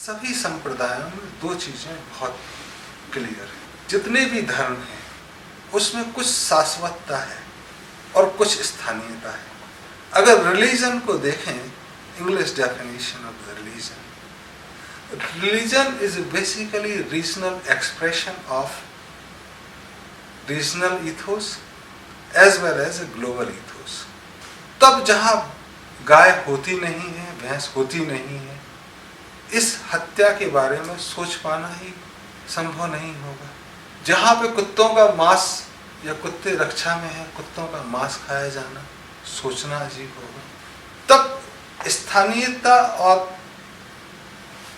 सभी संप्रदायों में दो चीजें बहुत क्लियर है। जितने भी धर्म हैं उसमें कुछ शाश्वतता है और कुछ स्थानीयता है। अगर रिलीजन को देखें, English definition of the religion is basically regional expression of regional ethos as well as a global ethos. तब जहां गाय होती नहीं है, भैंस होती नहीं है, इस हत्या के बारे में सोच पाना ही संभव नहीं होगा। जहां पे कुत्तों का मांस या कुत्ते रक्षा में है, कुत्तों का मांस खाया जाना सोचना अजीब होगा। तब स्थानीयता और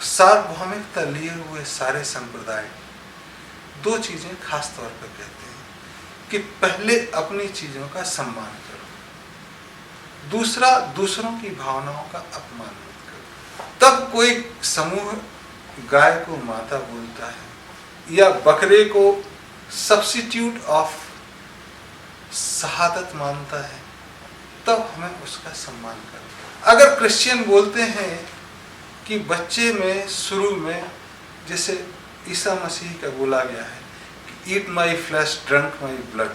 सार्वभौमिकता लिए हुए सारे संप्रदाय दो चीजें खास तौर पर कहते हैं कि पहले अपनी चीजों का सम्मान करो, दूसरा दूसरों की भावनाओं का अपमान मत करो। तब कोई समूह गाय को माता बोलता है या बकरे को सब्स्टिट्यूट ऑफ शहादत मानता है, तब हमें उसका सम्मान करना। अगर क्रिश्चियन बोलते हैं कि बच्चे में शुरू में जैसे ईसा मसीह का बोला गया है कि ईट माई फ्लैश ड्रंक माई ब्लड,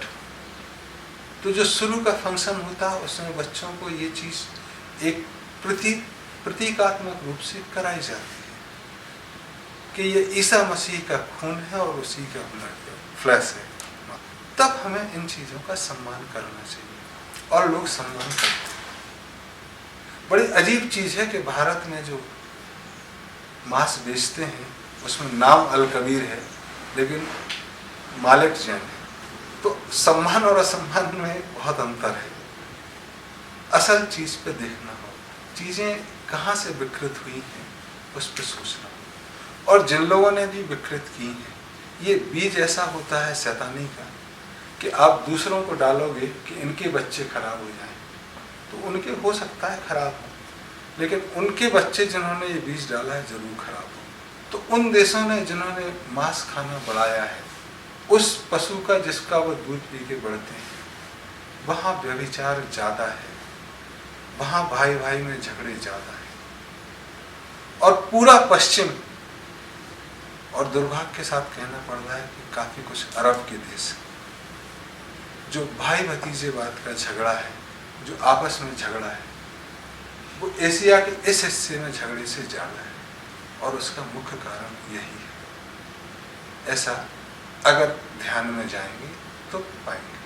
तो जो शुरू का फंक्शन होता है उसमें बच्चों को ये चीज एक प्रतीकात्मक रूप से कराई जाती है कि ये ईसा मसीह का खून है और उसी का ब्लड फ्लैश है। तब हमें इन चीजों का सम्मान करना चाहिए और लोग सम्मान करते हैं। बड़ी अजीब चीज है कि भारत में जो मांस बेचते हैं उसमें नाम अल कबीर है लेकिन मालिक जैन है। तो सम्मान और असम्मान में बहुत अंतर है। असल चीज पे देखना हो, चीजें कहाँ से विकृत हुई हैं उस पर सोचना हो। और जिन लोगों ने भी विकृत की हैं, ये बीज ऐसा होता है शैतानी का कि आप दूसरों को डालोगे कि इनके बच्चे खराब हो जाएं, तो उनके हो सकता है खराब हो, लेकिन उनके बच्चे जिन्होंने ये बीज डाला है जरूर खराब हो। तो उन देशों ने जिन्होंने मांस खाना बढ़ाया है, उस पशु का जिसका वो दूध पी के बढ़ते हैं, वहाँ व्यभिचार ज्यादा है, वहाँ भाई भाई में झगड़े ज्यादा है। और पूरा पश्चिम, और दुर्भाग्य के साथ कहना पड़ रहा है कि काफी कुछ अरब के देश, जो भाई भतीजेवाद का झगड़ा है, जो आपस में झगड़ा है, वो एशिया के इस हिस्से में झगड़े से ज्यादा है और उसका मुख्य कारण यही है। ऐसा अगर ध्यान में जाएंगे तो पाएंगे।